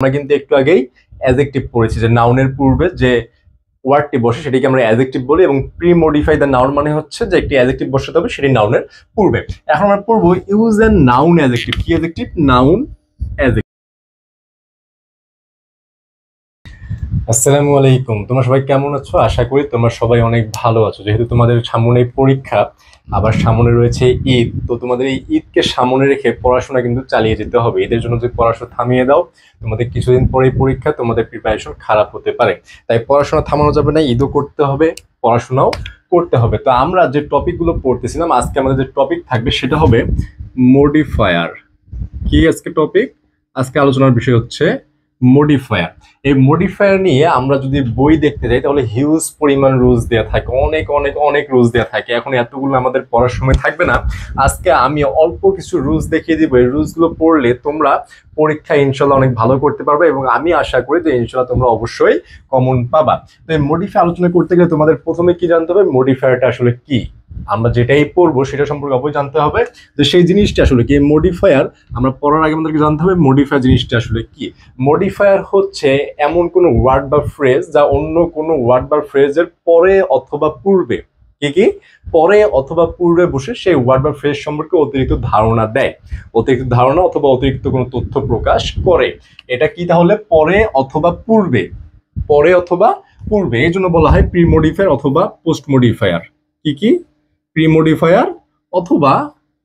আমরা কিন্তু একটু আগেই অ্যাডজেক্টিভ পড়েছি যে নাউনের পূর্বে যে ওয়ার্ডটি বসে সেটিকে আমরা অ্যাডজেক্টিভ বলি, এবং প্রি মডিফাই দ্য নাউন মানে হচ্ছে যে একটি অ্যাডজেক্টিভ বসাতে হবে সেটি নাউনের পূর্বে। এখন আমরা পড়বো ইউজ এ নাউন অ্যাডজেক্টিভ। কি অ্যাডজেক্টিভ? Noun adjective. আসসালামু আলাইকুম, তোমরা সবাই কেমন আছো? আশা করি তোমরা সবাই অনেক ভালো আছো। যেহেতু তোমাদের সামনে পরীক্ষা, আবার সামনে রয়েছে ঈদ, তো তোমাদের এই ঈদকে সামনে রেখে পড়াশোনা কিন্তু চালিয়ে যেতে হবে। ঈদের জন্য যদি পড়াশোনা থামিয়ে দাও, তোমাদের কিছুদিন পরেই পরীক্ষা, তোমাদের প্রিপারেশন খারাপ হতে পারে। তাই পড়াশোনা থামানো যাবে না, ঈদও করতে হবে, পড়াশোনাও করতে হবে। তো আমরা যে টপিকগুলো পড়তেছিলাম, আজকে আমাদের যে টপিক থাকবে সেটা হবে মডিফায়ার। কি আজকে টপিক? আজকে আলোচনার বিষয় হচ্ছে মডিফায়ার। এই মডিফায়ার নিয়ে আমরা যদি বই দেখতে যাই তাহলে হিউজ পরিমাণ রুলস দেওয়া থাকে, অনেক অনেক অনেক রুলস দেওয়া থাকে। এখন এতগুলো আমাদের পড়ার সময় থাকবে না, আজকে আমি অল্প কিছু রুলস দেখিয়ে দিব। এই রুলসগুলো পড়লে তোমরা পরীক্ষায় ইনশাল্লাহ অনেক ভালো করতে পারবে, এবং আমি আশা করি যে ইনশাল্লাহ তোমরা অবশ্যই কমন পাবা। তো এই মডিফায়ার আলোচনা করতে গেলে তোমাদের প্রথমে কি জানতে হবে? মডিফায়ারটা আসলে কি। আমরা যেটাই পড়বো সেটা সম্পর্কে অবশ্যই জানতে হবে। তো সেই জিনিসটা আসলে কি মডিফায়ার, আমরা পড়ার আগে আমাদেরকে জানতে হবে মডিফায়ার জিনিসটা আসলে কি। মডিফায়ার হচ্ছে এমন কোনো ওয়ার্ড বা ফ্রেজ যা অন্য কোনো ওয়ার্ড বা ফ্রেজের পরে অথবা পূর্বে, কি পরে অথবা পূর্বে বসে সেই ওয়ার্ড বা ফ্রেজ সম্পর্কে অতিরিক্ত ধারণা দেয়, অতিরিক্ত ধারণা অথবা অতিরিক্ত কোনো তথ্য প্রকাশ করে। এটা কি তাহলে? পরে অথবা পূর্বে, পরে অথবা পূর্বে। এই জন্য বলা হয় প্রি মডিফায়ার অথবা পোস্ট মডিফায়ার। কি প্রি মডিফায়ার অথবা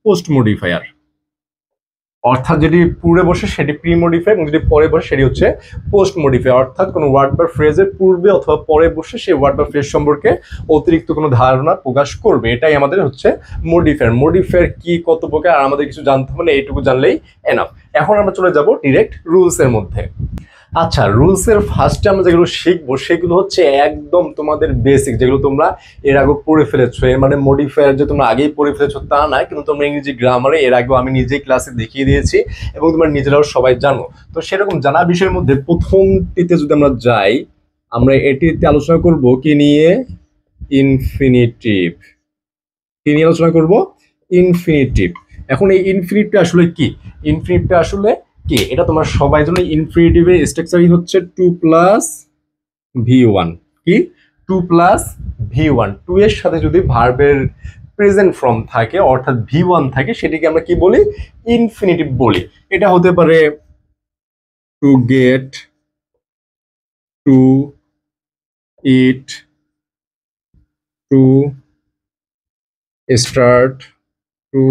পোস্ট মডিফায়ার। অর্থাৎ যেটি পূর্বে বসে সেটি প্রি মডিফায়ার, এবং যেটি পরে বসে সেটি হচ্ছে পোস্ট মডিফায়ার। অর্থাৎ কোনো ওয়ার্ড বা ফ্রেজের পূর্বে অথবা পরে বসে সেই ওয়ার্ড বা ফ্রেজ সম্পর্কে অতিরিক্ত কোনো ধারণা প্রকাশ করবে, এটাই আমাদের হচ্ছে মডিফায়ার। মডিফায়ার কি, কত প্রকার, আর আমাদের কিছু জানতে হবে না, এইটুকু জানলেই এনাফ। এখন আমরা চলে যাব ডিরেক্ট রুলস এর মধ্যে। আচ্ছা, রুলস এর ফার্স্টে আমরা যেগুলো শিখবো সেগুলো হচ্ছে একদম তোমাদের বেসিক, যেগুলো তোমরা এর আগে পড়ে ফেলেছো। এর মানে মডিফায়ার যে তোমরা আগেই পড়ে ফেলেছো তা না, কিন্তু তোমরা ইংরেজি গ্রামারে এর আগেও আমি নিজেই ক্লাসে দেখিয়ে দিয়েছি, এবং তোমরা নিজেরাও সবাই জানো। তো সেরকম জানা বিষয়ের মধ্যে প্রথমটিতে যদি আমরা যাই, আমরা এটিতে আলোচনা করব কি নিয়ে? ইনফিনিটিভ। কি নিয়ে আলোচনা করব? ইনফিনিটিভ। এখন এই ইনফিনিটিভটা আসলে কি? ইনফিনিটিভটা আসলে কি এটা তোমরা সবাই জানো। ইনফিনিটিভের স্ট্রাকচারই হচ্ছে 2 প্লাস V1। কি? 2 প্লাস V1। 2 এর সাথে যদি ভার্বের প্রেজেন্ট ফর্ম থাকে অর্থাৎ V1 থাকে, সেটিকে আমরা কি বলি? ইনফিনিটিভ বলি। এটা হতে পারে to get, to eat, to start, to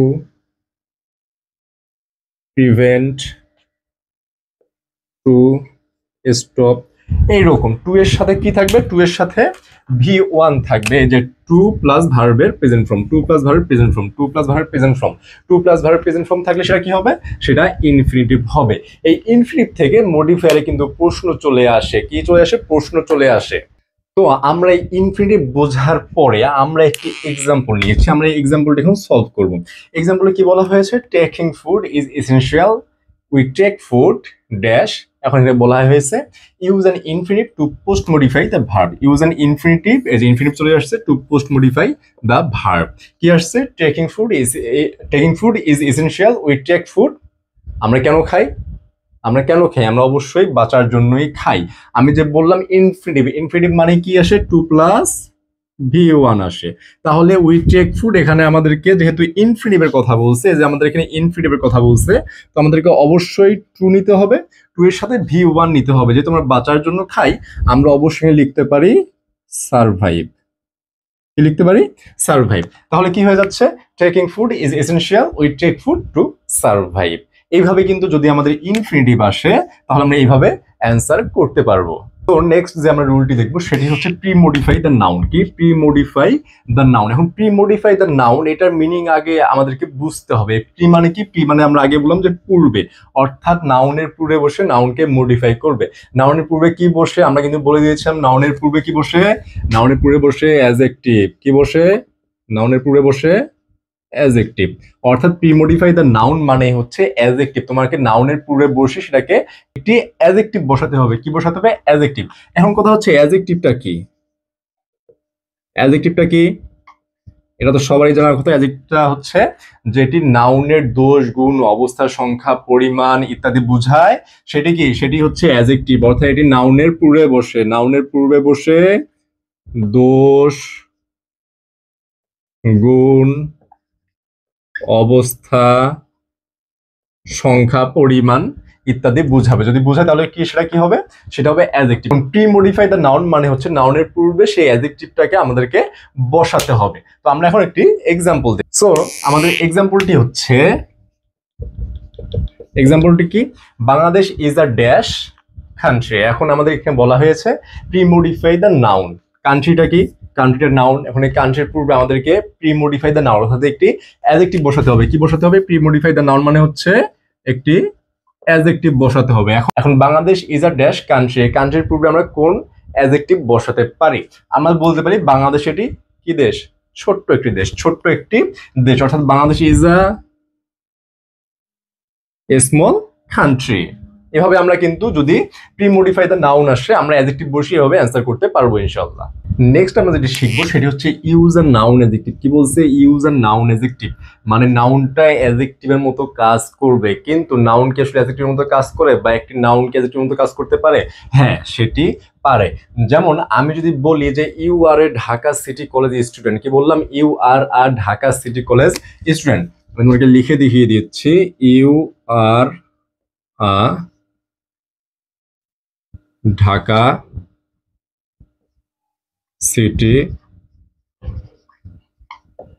prevent, to stop. এইরকম 2 এর সাথে কি থাকবে? 2 এর সাথে V1 থাকবে। এই যে 2 প্লাস ভার্বের প্রেজেন্ট ফর্ম, 2 প্লাস ভার্বের প্রেজেন্ট ফর্ম, 2 প্লাস ভার্বের প্রেজেন্ট ফর্ম, 2 প্লাস ভার্বের প্রেজেন্ট ফর্ম থাকলে সেটা কি হবে? সেটা ইনফিনিটিভ হবে। এই ইনফিনিটিভ থেকে মডিফায়ারে কিন্তু প্রশ্ন চলে আসে। কি চলে আসে? প্রশ্ন চলে আসে। তো আমরা এই ইনফিনিটিভ বোঝার পরে আমরা একটি এক্সাম্পল নিয়েছি, আমরা এই এক্সাম্পলটা এখন সলভ করব। এক্সাম্পলে কি বলা হয়েছে? Taking food is essential, we take food dash. এখন এটা বলা হয়েছে use an infinitive to post modify the verb. Use an infinitive, এই যে ইনফিনিটিভ চলে আসছে, to post modify the verb. কি আসছে? Taking food is essential, we take food. আমরা কেন খাই? আমরা কেন খাই? আমরা অবশ্যই বাঁচার জন্যই খাই। আমি যে বললাম ইনফিনিটিভ, ইনফিনিটিভ মানে কি আসে? 2 প্লাস V1 আসে। তাহলে উই টেক ফুড, এখানে আমাদেরকে যেহেতু ইনফিনিটিভের কথা বলছে, যে আমাদের এখানে ইনফিনিটিভের কথা বলছে, তো আমাদেরকে অবশ্যই টু নিতে হবে, টু এর সাথে V1 নিতে হবে। যেহেতু আমরা বাঁচার জন্য খাই, আমরা অবশ্যই লিখতে পারি সারভাইভ। কি লিখতে পারি? সারভাইভ। তাহলে কি হয়ে যাচ্ছে? Taking food is essential, we take food to survive. এইভাবে কিন্তু যদি আমাদের ইনফিনিটিভ আসে তাহলে আমরা এইভাবে অ্যান্সার করতে পারবো। তো নেক্সট যে আমরা রুলটি দেখবো সেটি হচ্ছে প্রি মডিফাই দ্য নাউন। কি? Pre modify the noun. এখন প্রি মডিফাই দ্য নাউন, এটার মিনিং আগে আমাদেরকে বুঝতে হবে। প্রি মানে কি? প্রি মানে আমরা আগে বললাম যে পূর্বে, অর্থাৎ নাউনের পূর্বে বসে নাউনকে মডিফাই করবে। নাউনের পূর্বে কি বসে? আমরা কিন্তু বলে দিয়েছিলাম নাউনের পূর্বে কি বসে? নাউনের পূর্বে বসে অ্যাডজেক্টিভ। কি বসে? নাউনের পূর্বে বসে অ্যাডজেক্টিভ। অর্থাৎ প্রি মডিফাই দ্য নাউন মানে হচ্ছে অ্যাডজেক্টিভ। তোমাকে নাউনের পূর্বে বসে সেটাকে একটি অ্যাডজেক্টিভ বসাতে হবে। কি বসাতে হবে? অ্যাডজেক্টিভ। এখন কথা হচ্ছে অ্যাডজেক্টিভটা কি? অ্যাডজেক্টিভটা কি? এটা তো সবারই জানার কথা। অ্যাডজেক্টিভটা হচ্ছে যেটি নাউনের দোষ, গুণ, অবস্থা, সংখ্যা, পরিমাণ ইত্যাদি বোঝায়, সেটি কি? সেটি হচ্ছে অ্যাডজেক্টিভ। অর্থাৎ এটি নাউনের পূর্বে বসে, নাউনের পূর্বে বসে দোষ, গুণ, অবস্থা, সংখ্যা, পরিমাণ ইত্যাদি বুঝাবে। যদি বুঝায় তাহলে কি সেটা কি হবে? সেটা হবে adjective. Pre modify the noun মানে হচ্ছে নাউনের পূর্বে সেই অ্যাডজেক্টিভটাকে আমাদেরকে বসাতে হবে। তো আমরা এখন একটি এক্সাম্পল দিই। সো আমাদের এক্সাম্পলটি হচ্ছে, এক্সাম্পলটি কি? Bangladesh is a dash country. এখন আমাদের এখানে বলা হয়েছে প্রি মডিফাই দ্য নাউন। কান্ট্রিটা কি? কান্ট্রিটার নাউন। এখন এই কান্ট্রির পূর্বে আমাদেরকে প্রি মডিফাই দ্য নাউন অর্থাৎ একটি অ্যাডজেক্টিভ বসাতে হবে। কি বসাতে হবে? প্রি মডিফাই দ্য নাউন মানে হচ্ছে একটি অ্যাডজেক্টিভ বসাতে হবে। এখন Bangladesh is a dash country, কান্ট্রির পূর্বে আমরা কোন অ্যাডজেক্টিভ বসাতে পারি? আমরা বলতে পারি বাংলাদেশ এটি কি দেশ? ছোট্ট একটি দেশ, ছোট্ট একটি দেশ। অর্থাৎ Bangladesh is a small country. এভাবে আমরা কিন্তু যদি প্রি মডিফাই দ্য নাউন আসে আমরা অ্যাডজেক্টিভ বসিয়ে এভাবে অ্যান্সার করতে পারবো ইনশাআল্লাহ। নেক্সট আমরা যেটি শিখবো সেটি হচ্ছে ইউজ আ নাউন অ্যাডজেক্টিভ। কি বলছে? ইউজ আ নাউন অ্যাডজেক্টিভ মানে নাউনটা অ্যাডজেক্টিভের মতো কাজ করবে। কিন্তু নাউন কি আসলে অ্যাডজেক্টিভের মতো কাজ করে, বা একটি নাউন কি অ্যাডজেক্টিভের মতো কাজ করতে পারে? হ্যাঁ, সেটি পারে। যেমন আমি যদি বলি যে you are a Dhaka city college student, কি বললাম? You are a Dhaka city college student. আমি তোমাকে লিখে দেখিয়ে দিচ্ছি, you are a Dhaka city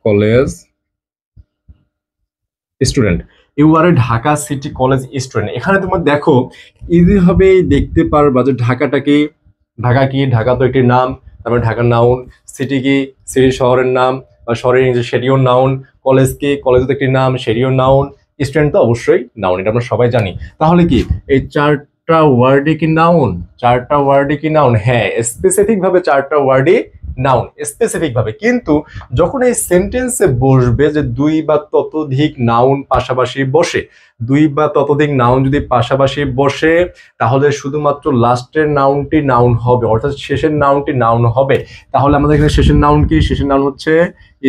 college student. You are a Dhaka city college student. এখানে তোমার দেখো ইজি ভাবেই দেখতে পারবা যে ঢাকাটা কি? ঢাকা কি? ঢাকা তো একটি নাম, তারপরে ঢাকার নাউন। সিটি কি? সিটি শহরের নাম বা শহরের ইংরেজি, সেটিও নাউন। কলেজ কি? কলেজ তো একটি নাম, সেটিও নাউন। স্টুডেন্ট তো অবশ্যই নাউন, এটা আমরা সবাই জানি। তাহলে কি এই চারটা ওয়ার্ডই কি নাউন? চারটা ওয়ার্ডই কি নাউন? হ্যাঁ, স্পেসিফিক ভাবে চারটা ওয়ার্ডই নাউন, স্পেসিফিক ভাবে। কিন্তু যখন এই সেন্টেন্সে বসবে যে দুই বা ততোধিক নাউন পাশাপাশি বসে, দুই বা ততোধিক নাউন যদি পাশাপাশি বসে, তাহলে শুধুমাত্র লাস্টের নাউনটি নাউন হবে, অর্থাৎ শেষের নাউনটি নাউন হবে। তাহলে আমাদের এখানে শেষের নাউন কি? শেষের নাউন হচ্ছে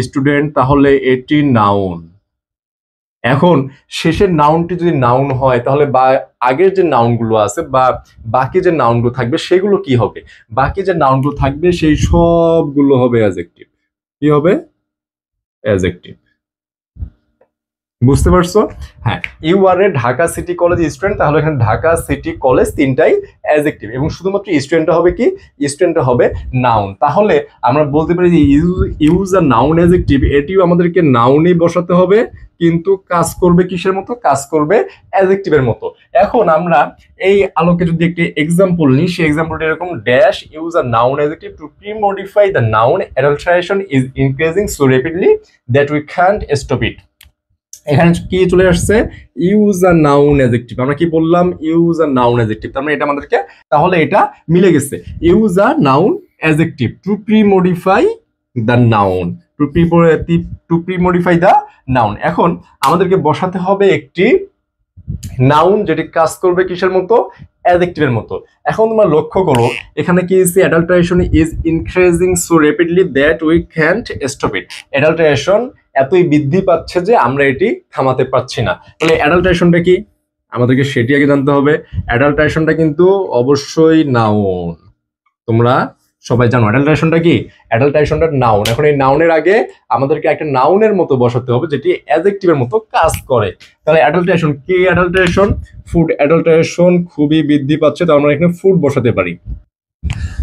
স্টুডেন্ট, তাহলে এটি নাউন। এখন শেষের নাউনটি যদি নাউন হয় তাহলে বা আগের যে নাউনগুলো আছে বা বাকি যে নাউনগুলো থাকবে সেগুলো কি হবে? বাকি যে নাউনগুলো থাকবে সেই সবগুলো হবে অ্যাডজেক্টিভ। কি হবে? অ্যাডজেক্টিভ। বুঝতে পারছো? হ্যাঁ, you are a Dhaka city college student, তাহলে এখানে ঢাকা সিটি কলেজ তিনটাই অ্যাডজেক্টিভ এবং শুধুমাত্র স্টুডেন্টটা হবে কি? স্টুডেন্টটা হবে নাউন। তাহলে আমরা বলতে পারি যে ইউজ আ নাউন অ্যাডজেক্টিভ, এটিও আমাদেরকে নাউনই বসাতে হবে, কিন্তু কাজ করবে কিসের মতো? কাজ করবে অ্যাডজেক্টিভের মতো। এখন আমরা এই আলোকে যদি একটি এক্সাম্পল নিই, সেই এক্সাম্পলটা এরকম, dash use a noun adjective to premodify the noun, adulteration is increasing so rapidly that we can't stop it. এখানে কি চলে আসছে? Use a noun adjective. আমরা কি বললাম? Use a noun adjective. তার মানে এটা আমাদেরকে, তাহলে এটা মিলে গেছে। Use a noun adjective to premodify the noun, to premodify the noun. এখন আমাদেরকে বসাতে হবে একটি নাউন যেটি কাজ করবে কিসের মতো? অ্যাডজেক্টিভের মতো। এখন তোমরা লক্ষ্য করো এখানে কি আছে? Adulteration is increasing so rapidly that we can't stop it. Adulteration এতই বৃদ্ধি পাচ্ছে যে আমরা এটি থামাতে পারছি না। তাহলে অ্যাডাল্টারেশনটা কি? আমাদেরকে সেটি আগে জানতে হবে। অ্যাডাল্টারেশনটা কিন্তু অবশ্যই নাউন। তোমরা সবাই জানো অ্যাডাল্টারেশনটা কি? অ্যাডাল্টারেশনটা নাউন। এখন এই নাউনের আগে আমাদেরকে একটা নাউনের মতো বসাতে হবে যেটি অ্যাডজেক্টিভের মতো কাজ করে। তাহলে অ্যাডাল্টারেশন কি? Adulteration food. অ্যাডাল্টারেশন খুবই বৃদ্ধি পাচ্ছে, তাহলে আমরা এখানে ফুড বসাতে পারি।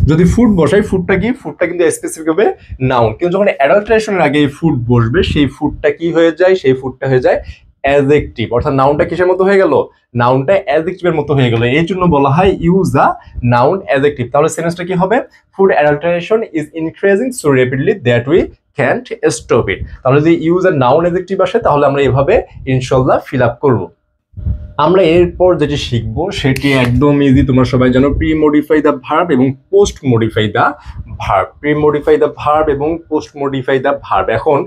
যদি ফুড বসাই, ফুডটা কি? ফুডটা কিন্তু স্পেসিফিক হবে নাউন। কিন্তু যখন অ্যাডাল্টারেশনের আগে ফুড বসবে সেই ফুডটা কি হয়ে যায়? সেই ফুডটা হয়ে যায় অ্যাডজেক্টিভ। অর্থাৎ নাউনটা কিসের মতো হয়ে গেল? নাউনটা অ্যাডজেক্টিভের মতো হয়ে গেল। এই জন্য বলা হয় ইউজ আ নাউন অ্যাডজেক্টিভ। তাহলে সেন্টেন্সটা কি হবে? Food adulteration is increasing so rapidly that we can't stop ইট। তাহলে যদি ইউজ আ নাউন অ্যাডজেক্টিভ আসে তাহলে আমরা এভাবে ইনশাআল্লাহ ফিল আপ করবো। আমরা এরপর যেটি শিখবো সেটি একদম ইজি, তোমরা সবাই জানো, প্রি মডিফাই দ্য ভার্ব এবং post modify the verb. Pre modify the verb এবং পোস্ট মডিফাই দ্য ভার্ব। এখন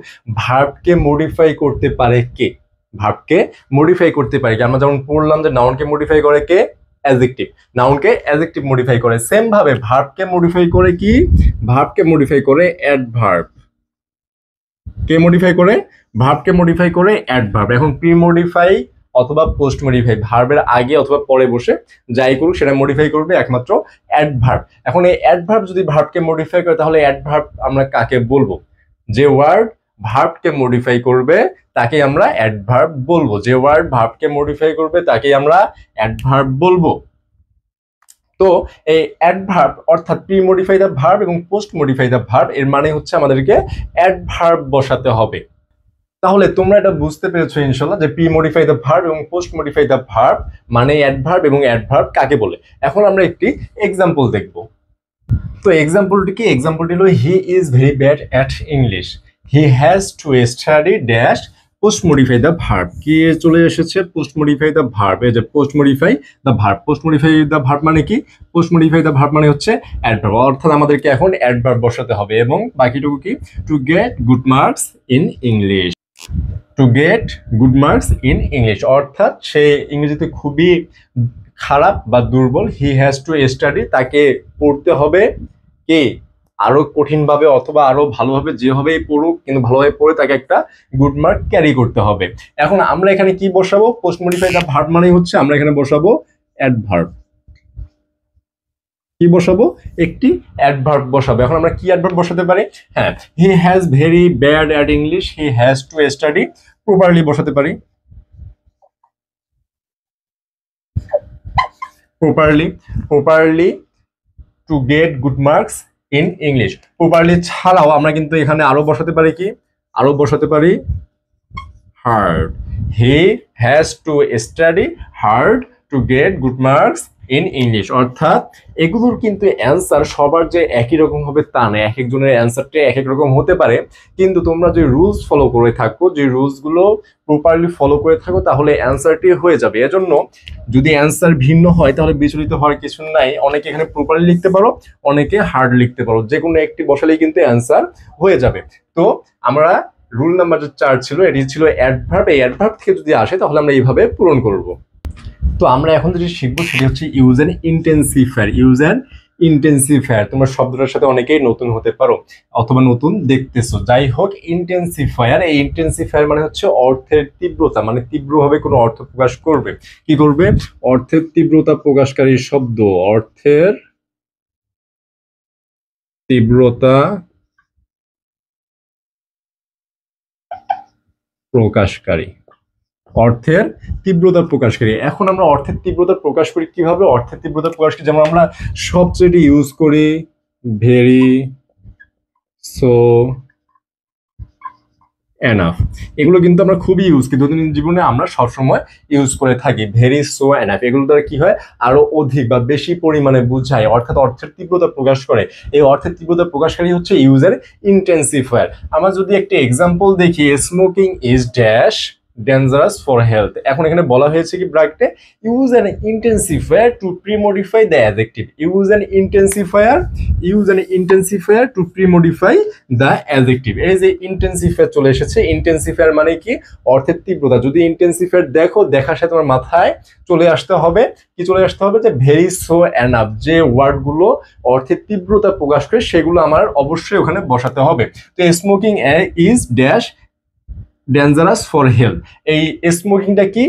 ভার্বকে মডিফাই করতে পারে কে? ভার্বকে মডিফাই করতে পারে কি? আমরা যেমন পড়লাম যে নাউনকে মডিফাই করে কে? অ্যাডজেক্টিভ। নাউনকে অ্যাডজেক্টিভ মডিফাই করে। সেম ভাবে ভার্বকে মডিফাই করে কি? ভার্বকে মডিফাই করে অ্যাডভার্ব। কে মডিফাই করে? ভার্বকে মডিফাই করে অ্যাডভার্ব। এখন প্রি মডিফাই অথবা পোস্ট মডিফাই, ভার্বের আগে অথবা পরে বসে যাই করুক সেটা মডিফাই করবে একমাত্র অ্যাডভার্ব। এখন এই অ্যাডভার্ব যদি ভার্বকে মডিফাই করে তাহলে অ্যাডভার্ব আমরা কাকে বলবো? যে ওয়ার্ড ভার্বকে মডিফাই করবে তাকে আমরা অ্যাডভার্ব বলবো। যে ওয়ার্ড ভার্বকে মডিফাই করবে তাকে আমরা অ্যাডভার্ব বলবো। তো এই অ্যাডভার্ব অর্থাৎ প্রি মডিফাই দ্য ভার্ব এবং পোস্ট মডিফাই দ্য ভার্ব, এর মানে হচ্ছে আমাদেরকে অ্যাডভার্ব বসাতে হবে। তাহলে তোমরা এটা বুঝতে পেরেছো ইনশাল্লাহ যে প্রি মডিফাই দ্য ভার্ব এবং পোস্ট মডিফাই দ্য ভার্ব মানে অ্যাডভার্ব এবং অ্যাডভার্ব কাকে বলে। এখন আমরা একটি এক্সাম্পল দেখব। তো এক্সাম্পলটি কি? এক্সাম্পলটি হলো he is very bad at English, he has to study dash post modify the verb. কি চলে এসেছে? Post modify the verb. এই যে post modify the verb. Post modify the verb মানে কি? পোস্ট মডিফাই দ্য ভার্ব মানে হচ্ছে adverb, অর্থাৎ আমাদেরকে এখন অ্যাডভার্ব বসাতে হবে। এবং বাকিটুকু কি? To get good marks in English. To get good marks in English অর্থাৎ সে ইংরেজিতে খুবই খারাপ বা দুর্বল। হি হ্যাজ টু স্টাডি, তাকে পড়তে হবে কে? আরো কঠিন ভাবে অথবা আরো ভালোভাবে, যেভাবেই পড়ুক কিন্তু ভালোভাবে পড়ে তাকে একটা গুড মার্ক ক্যারি করতে হবে। এখন আমরা এখানে কি বসাবো? পোস্ট মডিফাই দ্য ভার্ব মানে হচ্ছে আমরা এখানে বসাবো অ্যাডভার্ব। কি বসাবো? একটি অ্যাডভার্ব বসাবো। এখন আমরা কি অ্যাডভার্ব বসাতে পারি? হ্যাঁ, he has very bad at English, he has to study properly বসাতে পারি। Properly to get good marks in English. Properly ছাড়াও আমরা কিন্তু এখানে আরো বসাতে পারি কি? আরো বসাতে পারি hard. He has to study hard to get good marks in English. অর্থাৎ এগুলোর কিন্তু অ্যান্সার সবার যে একই রকম হবে তা না, এক একজনের অ্যান্সারটা এক এক রকম হতে পারে। কিন্তু তোমরা যে রুলস ফলো করে থাকো, যে রুলসগুলো প্রপারলি ফলো করে থাকো তাহলে অ্যান্সারটি হয়ে যাবে। এজন্য যদি অ্যান্সার ভিন্ন হয় তাহলে বিচলিত হওয়ার কিছু নাই। অনেকে এখানে প্রপারলি লিখতে পারো, অনেকে হার্ড লিখতে পারো, যে কোনো একটি বসালেই কিন্তু অ্যান্সার হয়ে যাবে। তো আমরা রুল নাম্বার যে 4 ছিল এটি ছিল অ্যাডভার্ব। এই অ্যাডভার্ব থেকে যদি আসে তাহলে আমরা এইভাবে পূরণ করব। তো আমরা এখন যেটি শিখবো সেটি হচ্ছে use and intensifier. Use and intensifier, তোমরা শব্দটার সাথে অনেকেই নতুন হতে পারো অথবা নতুন দেখতেছো, যাই হোক। ইন্টেন্সিফায়ার, এই ইন্টেন্সিফায়ার মানে হচ্ছে অর্থের তীব্রতা, মানে তীব্রভাবে কোনো অর্থ প্রকাশ করবে। কি করবে? অর্থের তীব্রতা প্রকাশকারী শব্দ। অর্থের তীব্রতা প্রকাশকারী। অর্থের তীব্রতা প্রকাশকারী। এখন আমরা অর্থের তীব্রতা প্রকাশ করি কিভাবে? অর্থের তীব্রতা প্রকাশ করি যেমন আমরা সবচেয়ে ইউজ করি ভেরি, সো, এনাফ। এগুলো কিন্তু আমরা খুবই ইউজ করি দৈনন্দিন জীবনে, আমরা সবসময় ইউজ করে থাকি। ভেরি, সো, এনাফ এগুলো দ্বারা কি হয়? আরো অধিক বা বেশি পরিমাণে বোঝায়, অর্থাৎ অর্থের তীব্রতা প্রকাশ করে। এই অর্থের তীব্রতা প্রকাশকারী হচ্ছে ইউজার ইন্টেন্সিফায়ার। আমরা যদি একটা এক্সাম্পল দেখি, smoking is dash dangerous for health. এখন এখানে বলা হয়েছে কি ব্র্যাকেটে, use an intensifier to premodify the adjective. Use an intensifier to premodify the adjective. এই যে ইন্টেন্সিফায়ার চলে এসেছে, ইন্টেন্সিফায়ার মানে কি? অর্থের তীব্রতা। যদি ইন্টেন্সিফায়ার দেখো, দেখার সাথে তোমার মাথায় চলে আসতে হবে কি? চলে আসতে হবে যে ভেরি, সো, এনাফ। যে ওয়ার্ডগুলো অর্থের তীব্রতা প্রকাশ করে সেগুলো আমার অবশ্যই ওখানে বসাতে হবে। তো smoking is dash dangerous for health. এই স্মোকিংটা কি?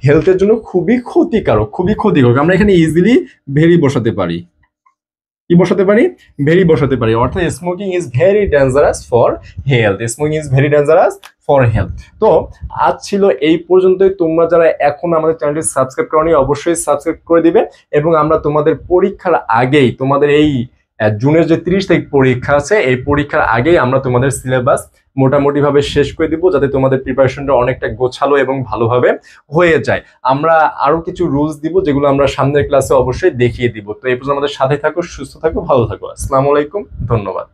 হেলথের জন্য খুবই ক্ষতিকারক, খুবই ক্ষতিকারক। আমরা এখানে ইজিলি ভেরি বসাতে পারি। কি বসাতে পারি? ভেরি বসাতে পারি। অর্থাৎ smoking is very dangerous for health. Smoking is very dangerous for health. তো আজ ছিল এই পর্যন্তই। তোমরা যারা এখন আমাদের চ্যানেলটি সাবস্ক্রাইব করোনি অবশ্যই সাবস্ক্রাইব করে দিবে। এবং আমরা তোমাদের পরীক্ষার আগেই, তোমাদের এই জুনের যে 30 তারিখ পরীক্ষা আছে, এই পরীক্ষার আগেই আমরা তোমাদের সিলেবাস মোটামুটি ভাবে শেষ করে দিব, যাতে তোমাদের প্রিপারেশনটা অনেকটা গোছালো এবং ভালোভাবে হয়ে যায়। আমরা আরো কিছু রুলস দিব যেগুলো আমরা সামনের ক্লাসে অবশ্যই দেখিয়ে দিব। তো এই পর্যন্ত আমাদের সাথে থাকো, সুস্থ থাকো, ভালো থাকো। আসসালামু আলাইকুম, ধন্যবাদ।